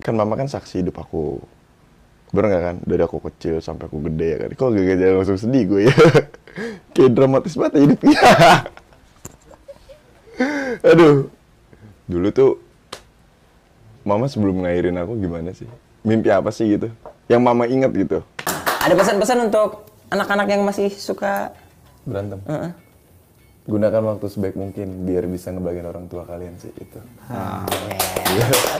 kan mama kan saksi hidup aku. Bener gak kan? Dari aku kecil sampai aku gede ya kan. Kok gak jadi langsung sedih gue ya. Kayak dramatis banget ya hidupnya. Aduh. Dulu tuh mama sebelum ngelahirin aku gimana sih? Mimpi apa sih gitu? Yang mama ingat gitu. Ada pesan-pesan untuk anak-anak yang masih suka Berantem. Gunakan waktu sebaik mungkin biar bisa ngebagian orang tua kalian sih itu.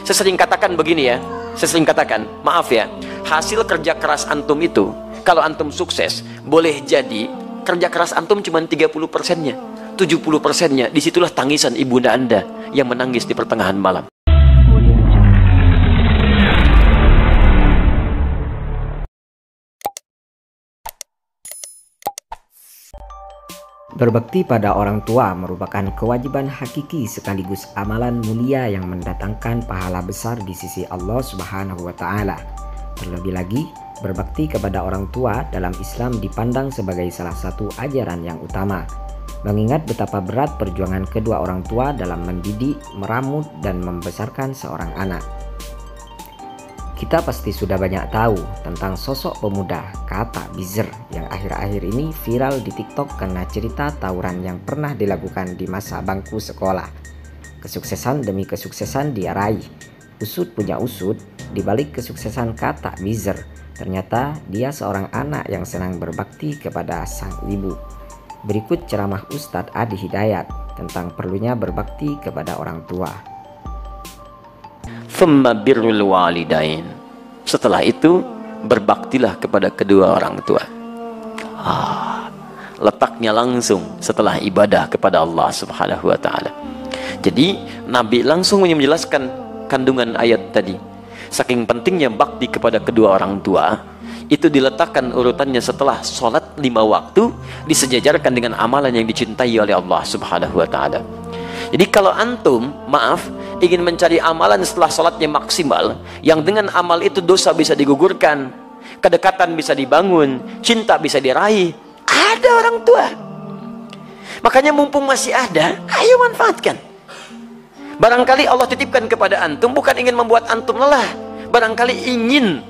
Saya sering katakan begini ya, saya sering katakan, maaf ya, hasil kerja keras antum itu, kalau antum sukses, boleh jadi kerja keras antum cuma 30%-nya, 70%-nya, disitulah tangisan ibunda anda yang menangis di pertengahan malam. Berbakti pada orang tua merupakan kewajiban hakiki sekaligus amalan mulia yang mendatangkan pahala besar di sisi Allah Subhanahu wa Ta'ala. Terlebih lagi, berbakti kepada orang tua dalam Islam dipandang sebagai salah satu ajaran yang utama. Mengingat betapa berat perjuangan kedua orang tua dalam mendidik, meramu, dan membesarkan seorang anak. Kita pasti sudah banyak tahu tentang sosok pemuda Kata Bizer yang akhir-akhir ini viral di TikTok karena cerita tawuran yang pernah dilakukan di masa bangku sekolah. Kesuksesan demi kesuksesan dia raih. Usut punya usut, di balik kesuksesan Kata Bizer, ternyata dia seorang anak yang senang berbakti kepada sang ibu. Berikut ceramah Ustadz Adi Hidayat tentang perlunya berbakti kepada orang tua. Thumma birrul walidain. Setelah itu berbaktilah kepada kedua orang tua. Letaknya langsung setelah ibadah kepada Allah Subhanahu wa Ta'ala. Jadi Nabi langsung menjelaskan kandungan ayat tadi. Saking pentingnya bakti kepada kedua orang tua, itu diletakkan urutannya setelah sholat 5 waktu, disejajarkan dengan amalan yang dicintai oleh Allah Subhanahu wa Ta'ala. Jadi kalau antum, maaf, ingin mencari amalan setelah sholatnya maksimal, yang dengan amal itu dosa bisa digugurkan, kedekatan bisa dibangun, cinta bisa diraih, ada orang tua. Makanya mumpung masih ada, ayo manfaatkan. Barangkali Allah titipkan kepada antum bukan ingin membuat antum lelah, barangkali ingin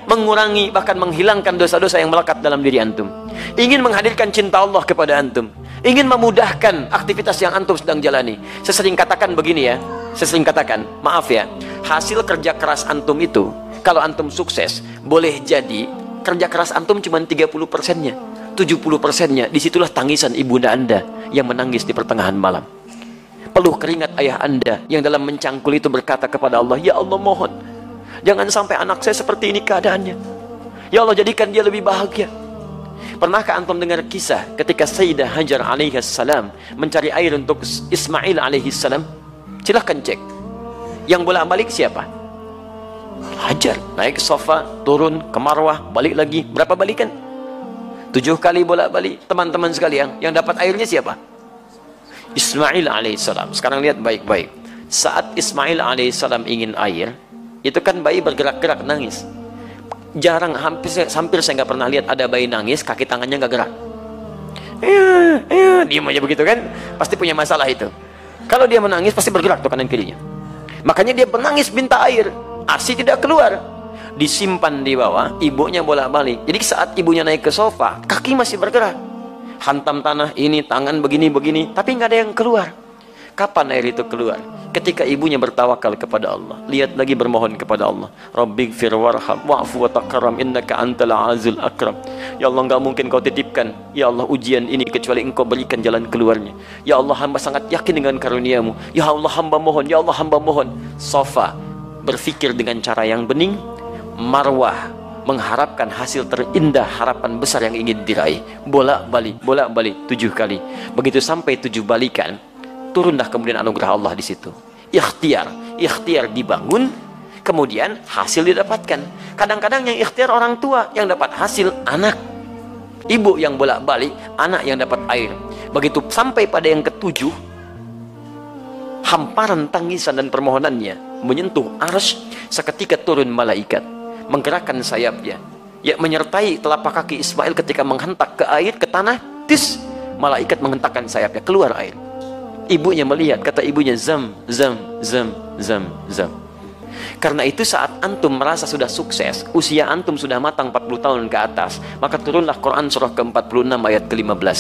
mengurangi bahkan menghilangkan dosa-dosa yang melekat dalam diri antum, ingin menghadirkan cinta Allah kepada antum, ingin memudahkan aktivitas yang antum sedang jalani. Saya sering katakan begini ya, saya sering katakan, maaf ya, hasil kerja keras antum itu, kalau antum sukses, boleh jadi kerja keras antum cuma 30%-nya, 70%-nya, disitulah tangisan ibunda anda yang menangis di pertengahan malam. Peluh keringat ayah anda yang dalam mencangkul itu berkata kepada Allah, ya Allah mohon, jangan sampai anak saya seperti ini keadaannya. Ya Allah jadikan dia lebih bahagia. Pernahkah antum dengar kisah ketika Sayyidah Hajar alaihissalam mencari air untuk Ismail alaihissalam? Silahkan cek. Yang bolak-balik siapa? Hajar. Naik sofa, turun ke Marwah, balik lagi. Berapa balikan? 7 kali bolak-balik. Teman-teman sekalian, yang dapat airnya siapa? Ismail alaihissalam. Sekarang lihat baik-baik. Saat Ismail alaihissalam ingin air, itu kan bayi bergerak-gerak nangis. Jarang, hampir saya nggak pernah lihat ada bayi nangis kaki tangannya nggak gerak. Diam aja begitu kan, pasti punya masalah itu. Kalau dia menangis pasti bergerak tuh kanan kirinya. Makanya dia menangis minta air, ASI tidak keluar, disimpan di bawah, ibunya bolak-balik. Jadi saat ibunya naik ke sofa, kaki masih bergerak, hantam tanah ini, tangan begini-begini, tapi nggak ada yang keluar. Kapan air itu keluar? Ketika ibunya bertawakal kepada Allah, lihat lagi bermohon kepada Allah, Rabbighfir warham wa'fu wa takaram innaka antal azul akram. Ya Allah, enggak mungkin kau titipkan ya Allah ujian ini kecuali engkau berikan jalan keluarnya. Ya Allah, hamba sangat yakin dengan karuniamu. Ya Allah, hamba mohon. Ya Allah, hamba mohon. Sofa berpikir dengan cara yang bening, Marwah mengharapkan hasil terindah, harapan besar yang ingin diraih. Bolak-balik 7 kali. Begitu sampai 7 balikan, turunlah kemudian anugerah Allah di situ. Ikhtiar dibangun, kemudian hasil didapatkan. Kadang-kadang yang ikhtiar orang tua, yang dapat hasil anak. Ibu yang bolak-balik, anak yang dapat air. Begitu sampai pada yang ke-7, hamparan tangisan dan permohonannya menyentuh arsy, seketika turun malaikat, menggerakkan sayapnya, menyertai telapak kaki Ismail ketika menghentak ke air, ke tanah. Malaikat menghentakkan sayapnya, keluar air. Ibunya melihat, kata ibunya, zam, zam, zam, zam, zam. Karena itu saat antum merasa sudah sukses, usia antum sudah matang 40 tahun ke atas, maka turunlah Quran surah ke-46 ayat ke-15.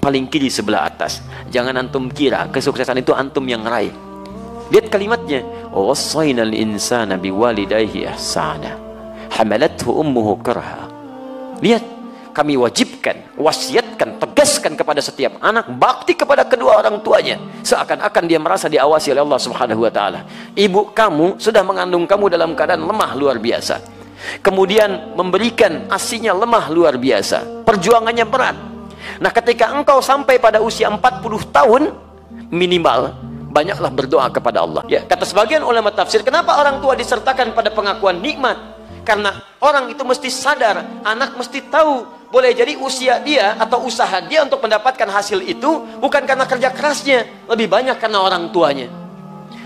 Paling kiri sebelah atas. Jangan antum kira kesuksesan itu antum yang raih. Lihat kalimatnya. Wassaynal insana biwalidayhi ihsana. Hamalathu ummuhu karha. Lihat, kami wajibkan, wasiatkan, tegaskan kepada setiap anak bakti kepada kedua orang tuanya, seakan-akan dia merasa diawasi oleh Allah Subhanahu wa taala. Ibu kamu sudah mengandung kamu dalam keadaan lemah luar biasa. Kemudian memberikan ASINya lemah luar biasa. Perjuangannya berat. Nah, ketika engkau sampai pada usia 40 tahun minimal, banyaklah berdoa kepada Allah. Ya, kata sebagian ulama tafsir, kenapa orang tua disertakan pada pengakuan nikmat? Karena orang itu mesti sadar, anak mesti tahu, boleh jadi usia dia atau usaha dia untuk mendapatkan hasil itu bukan karena kerja kerasnya, lebih banyak karena orang tuanya.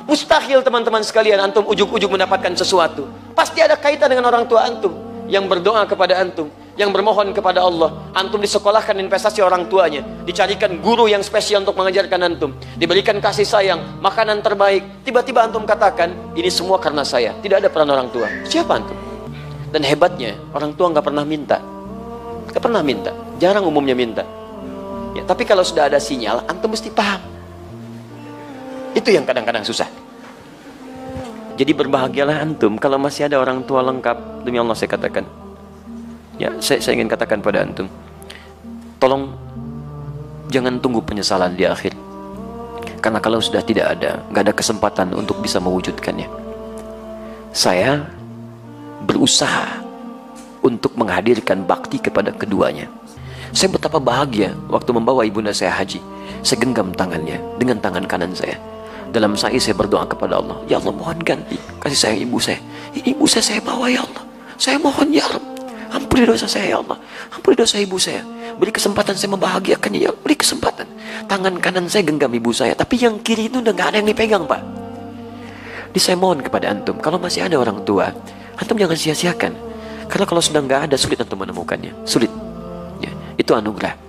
Mustahil teman-teman sekalian antum ujug-ujug mendapatkan sesuatu. Pasti ada kaitan dengan orang tua antum yang berdoa kepada antum, yang bermohon kepada Allah. Antum disekolahkan investasi orang tuanya, dicarikan guru yang spesial untuk mengajarkan antum, diberikan kasih sayang, makanan terbaik. Tiba-tiba antum katakan, ini semua karena saya. Tidak ada peran orang tua. Siapa antum? Dan hebatnya, orang tua nggak pernah minta. Nggak pernah minta. Jarang umumnya minta. Ya, tapi kalau sudah ada sinyal, antum mesti paham. Itu yang kadang-kadang susah. Jadi berbahagialah antum kalau masih ada orang tua lengkap. Demi Allah saya katakan. Ya, saya ingin katakan pada antum, tolong jangan tunggu penyesalan di akhir. Karena kalau sudah tidak ada, nggak ada kesempatan untuk bisa mewujudkannya. Saya berusaha untuk menghadirkan bakti kepada keduanya. Saya betapa bahagia waktu membawa ibunda saya haji. Saya genggam tangannya dengan tangan kanan saya. Dalam sa'i saya berdoa kepada Allah, ya Allah, mohon ganti kasih sayang ibu saya. Ini ibu saya bawa, ya Allah. Saya mohon ya Rabb, ampuni dosa saya ya Allah, ampuni dosa ibu saya. Beri kesempatan saya membahagiakannya ya Allah. Beri kesempatan. Tangan kanan saya genggam ibu saya, tapi yang kiri itu udah gak ada yang dipegang, Pak. Jadi saya mohon kepada antum, kalau masih ada orang tua, antum jangan sia-siakan. Karena kalau sudah nggak ada, sulit antum menemukannya. Sulit. Ya, itu anugerah.